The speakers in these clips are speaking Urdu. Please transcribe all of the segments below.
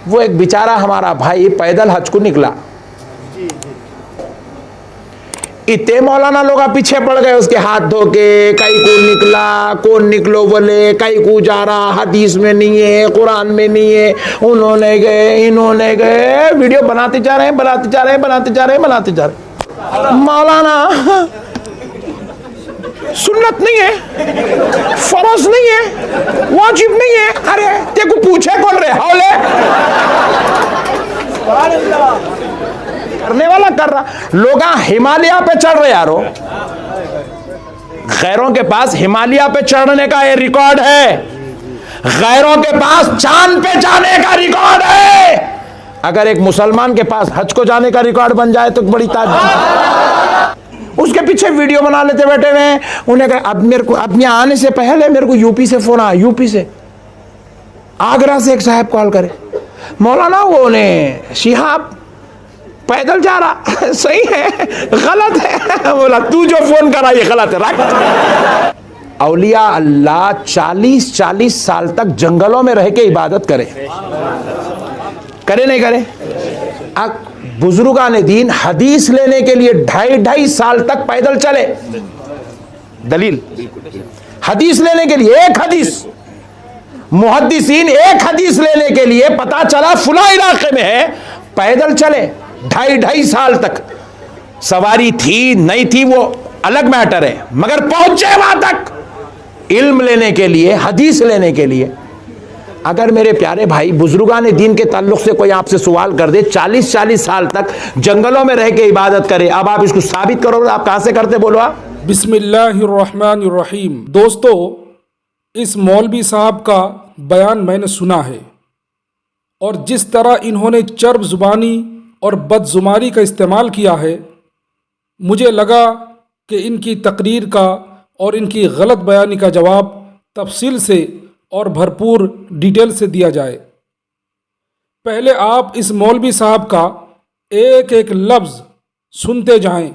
وہ ایک بیچارہ ہمارا بھائی پیدل حج کو نکلا، اتنے مولانا لوگ پیچھے پڑ گئے اس کے ہاتھ دھو کے، کئی کو نکلا، کون نکلو بولے، کئی کو جا رہا، حدیث میں نہیں ہے، قرآن میں نہیں ہے، انہوں نے گئے انہوں نے گئے، ویڈیو بناتے جا رہے ہیں بناتے جا رہے ہیں بناتے جا رہے ہیں بناتے جا رہے ہیں۔ مولانا سنت نہیں ہے، فرض نہیں ہے، واجب نہیں ہے، ارے تے کو پوچھے کون رہے ہولے کرنے والا کر رہا۔ لوگ ہمالیہ پہ چڑھ رہے یارو، غیروں کے پاس ہمالیہ پہ چڑھنے کا یہ ریکارڈ ہے، غیروں کے پاس چاند پہ جانے کا ریکارڈ ہے۔ اگر ایک مسلمان کے پاس حج کو جانے کا ریکارڈ بن جائے تو بڑی تعجب۔ اس کے پیچھے ویڈیو بنا لیتے بیٹھے ہوئے ہیں۔ انہیں کہا اب میرے کو، اب یہاں آنے سے پہلے میرے کو یو پی سے فون آیا، یو پی سے آگرہ سے ایک صاحب کال کرے، مولانا وہ نے شہاب پیدل جا رہا، صحیح ہے غلط ہے؟ بولا تو جو فون کرا یہ غلط ہے، رکھ۔ اولیاء اللہ 40 سال تک جنگلوں میں رہ کے عبادت کرے نہیں کرے؟ بزرگان دین حدیث لینے کے لیے 2.5 سال تک پیدل چلے، دلیل حدیث لینے کے لیے، ایک حدیث، محدثین ایک حدیث لینے کے لیے پتا چلا فلاں علاقے میں ہے، پیدل چلے 2.5 سال تک۔ سواری تھی نہیں تھی وہ الگ میٹر ہے، مگر پہنچے وہاں تک علم لینے کے لیے، حدیث لینے کے لیے۔ اگر میرے پیارے بھائی بزرگان دین کے تعلق سے کوئی آپ سے سوال کر دے 40 سال تک جنگلوں میں رہ کے عبادت کرے، اب آپ اس کو ثابت کرو گے، آپ کہاں سے کرتے بولو آپ؟ بسم اللہ الرحمن الرحیم۔ دوستو، اس مولوی صاحب کا بیان میں نے سنا ہے، اور جس طرح انہوں نے چرب زبانی اور بدزماری کا استعمال کیا ہے، مجھے لگا کہ ان کی تقریر کا اور ان کی غلط بیانی کا جواب تفصیل سے اور بھرپور ڈیٹیل سے دیا جائے۔ پہلے آپ اس مولوی صاحب کا ایک ایک لفظ سنتے جائیں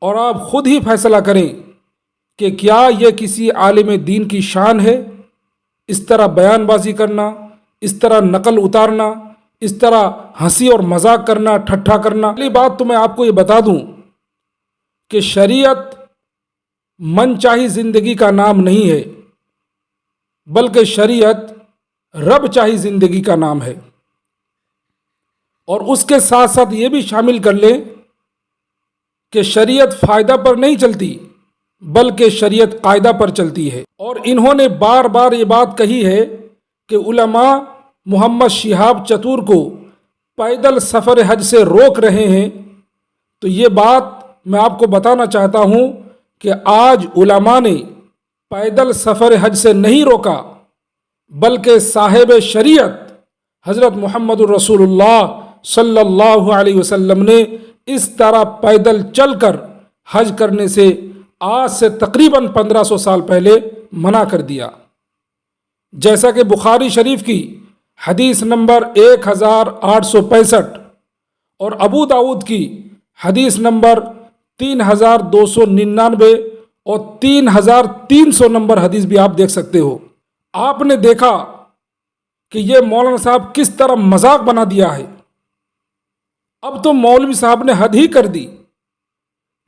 اور آپ خود ہی فیصلہ کریں کہ کیا یہ کسی عالم دین کی شان ہے، اس طرح بیان بازی کرنا، اس طرح نقل اتارنا، اس طرح ہنسی اور مذاق کرنا، ٹھٹھا کرنا۔ پہلی بات تو میں آپ کو یہ بتا دوں کہ شریعت من چاہی زندگی کا نام نہیں ہے، بلکہ شریعت رب چاہی زندگی کا نام ہے۔ اور اس کے ساتھ ساتھ یہ بھی شامل کر لیں کہ شریعت فائدہ پر نہیں چلتی، بلکہ شریعت قاعدہ پر چلتی ہے۔ اور انہوں نے بار بار یہ بات کہی ہے کہ علماء محمد شہاب چتور کو پیدل سفر حج سے روک رہے ہیں، تو یہ بات میں آپ کو بتانا چاہتا ہوں کہ آج علماء نے پیدل سفر حج سے نہیں روکا، بلکہ صاحب شریعت حضرت محمد الرسول اللہ صلی اللہ علیہ وسلم نے اس طرح پیدل چل کر حج کرنے سے آج سے تقریباً 1500 سال پہلے منع کر دیا۔ جیسا کہ بخاری شریف کی حدیث نمبر 1865 اور ابو داؤد کی حدیث نمبر 3299 اور 3300 نمبر حدیث بھی آپ دیکھ سکتے ہو۔ آپ نے دیکھا کہ یہ مولانا صاحب کس طرح مذاق بنا دیا ہے۔ اب تو مولوی صاحب نے حد ہی کر دی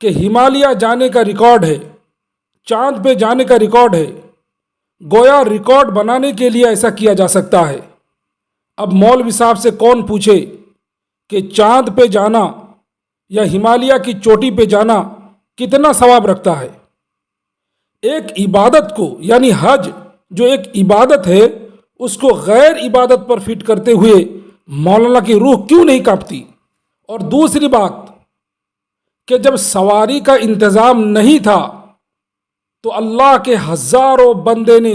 کہ ہمالیہ جانے کا ریکارڈ ہے، چاند پہ جانے کا ریکارڈ ہے، گویا ریکارڈ بنانے کے لیے ایسا کیا جا سکتا ہے۔ اب مولوی صاحب سے کون پوچھے کہ چاند پہ جانا یا ہمالیہ کی چوٹی پہ جانا کتنا ثواب رکھتا ہے؟ ایک عبادت کو، یعنی حج جو ایک عبادت ہے، اس کو غیر عبادت پر فٹ کرتے ہوئے مولانا کی روح کیوں نہیں کانپتی؟ اور دوسری بات کہ جب سواری کا انتظام نہیں تھا تو اللہ کے ہزاروں بندے نے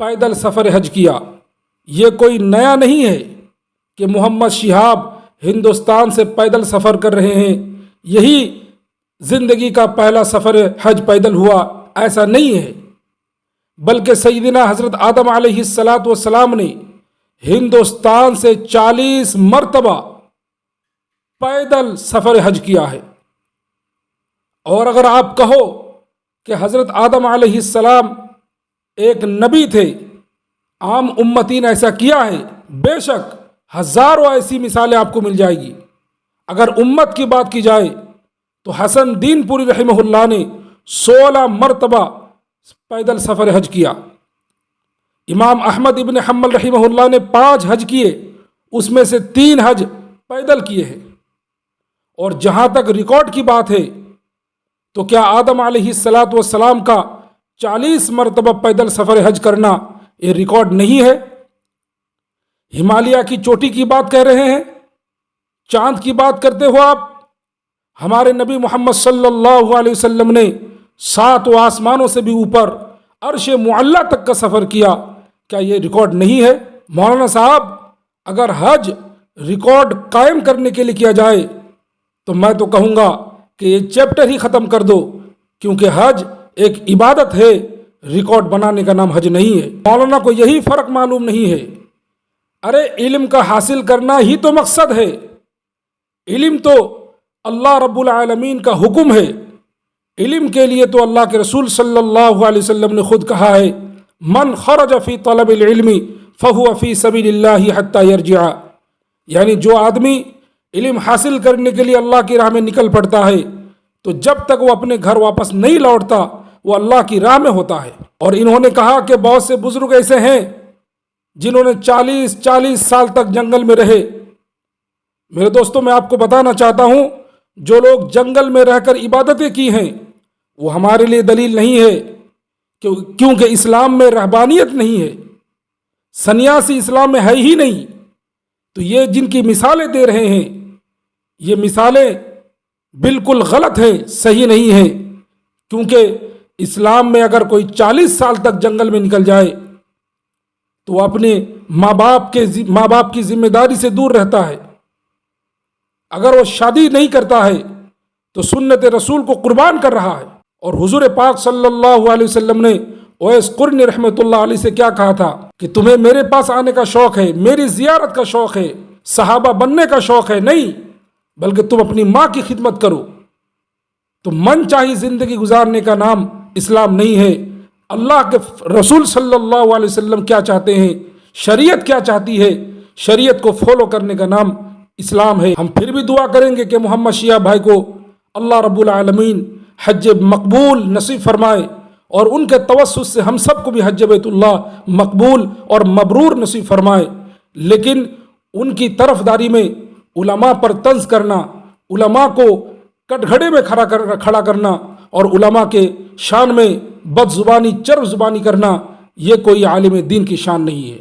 پیدل سفر حج کیا۔ یہ کوئی نیا نہیں ہے کہ محمد شہاب ہندوستان سے پیدل سفر کر رہے ہیں، یہی زندگی کا پہلا سفر حج پیدل ہوا، ایسا نہیں ہے، بلکہ سیدنا حضرت آدم علیہ السلام نے ہندوستان سے 40 مرتبہ پیدل سفر حج کیا ہے۔ اور اگر آپ کہو کہ حضرت آدم علیہ السلام ایک نبی تھے، عام امتی نے ایسا کیا ہے، بے شک ہزاروں ایسی مثالیں آپ کو مل جائے گی۔ اگر امت کی بات کی جائے تو حسن دین پوری رحمہ اللہ نے 16 مرتبہ پیدل سفر حج کیا۔ امام احمد ابن حنبل رحمہ اللہ نے 5 حج کیے، اس میں سے 3 حج پیدل کیے ہیں۔ اور جہاں تک ریکارڈ کی بات ہے تو کیا آدم علیہ السلام کا 40 مرتبہ پیدل سفر حج کرنا یہ ریکارڈ نہیں ہے؟ ہمالیہ کی چوٹی کی بات کہہ رہے ہیں، چاند کی بات کرتے ہو آپ۔ ہمارے نبی محمد صلی اللہ علیہ وسلم نے 7 آسمانوں سے بھی اوپر عرش معلیٰ تک کا سفر کیا، کیا یہ ریکارڈ نہیں ہے؟ مولانا صاحب، اگر حج ریکارڈ قائم کرنے کے لیے کیا جائے تو میں تو کہوں گا کہ یہ چیپٹر ہی ختم کر دو، کیونکہ حج ایک عبادت ہے، ریکارڈ بنانے کا نام حج نہیں ہے۔ مولانا کو یہی فرق معلوم نہیں ہے۔ ارے علم کا حاصل کرنا ہی تو مقصد ہے، علم تو اللہ رب العالمین کا حکم ہے۔ علم کے لیے تو اللہ کے رسول صلی اللہ علیہ وسلم نے خود کہا ہے، من خرج فی طلب العلم فہو فی سبیل اللہ حتی یرجع، یعنی جو آدمی علم حاصل کرنے کے لیے اللہ کی راہ میں نکل پڑتا ہے تو جب تک وہ اپنے گھر واپس نہیں لوٹتا وہ اللہ کی راہ میں ہوتا ہے۔ اور انہوں نے کہا کہ بہت سے بزرگ ایسے ہیں جنہوں نے 40 سال تک جنگل میں رہے۔ میرے دوستوں، میں آپ کو بتانا چاہتا ہوں، جو لوگ جنگل میں رہ کر عبادتیں کی ہیں وہ ہمارے لیے دلیل نہیں ہے، کیونکہ اسلام میں رہبانیت نہیں ہے، سنیاسی اسلام میں ہے ہی نہیں۔ تو یہ جن کی مثالیں دے رہے ہیں یہ مثالیں بالکل غلط ہیں، صحیح نہیں ہیں، کیونکہ اسلام میں اگر کوئی 40 سال تک جنگل میں نکل جائے تو وہ اپنے ماں باپ کی ذمہ داری سے دور رہتا ہے۔ اگر وہ شادی نہیں کرتا ہے تو سنت رسول کو قربان کر رہا ہے۔ اور حضور پاک صلی اللہ علیہ وسلم نے اویس قرنی رحمۃ اللہ علیہ سے کیا کہا تھا کہ تمہیں میرے پاس آنے کا شوق ہے، میری زیارت کا شوق ہے، صحابہ بننے کا شوق ہے؟ نہیں، بلکہ تم اپنی ماں کی خدمت کرو۔ تو من چاہی زندگی گزارنے کا نام اسلام نہیں ہے۔ اللہ کے رسول صلی اللہ علیہ وسلم کیا چاہتے ہیں، شریعت کیا چاہتی ہے، شریعت کو فالو کرنے کا نام اسلام ہے۔ ہم پھر بھی دعا کریں گے کہ محمد شیعہ بھائی کو اللہ رب العالمین حج مقبول نصیب فرمائے، اور ان کے توسط سے ہم سب کو بھی حج بیت اللہ مقبول اور مبرور نصیب فرمائے۔ لیکن ان کی طرفداری میں علماء پر طنز کرنا، علماء کو کٹگھڑے میں کھڑا کرنا اور علماء کے شان میں بد زبانی چرب زبانی کرنا، یہ کوئی عالم دین کی شان نہیں ہے۔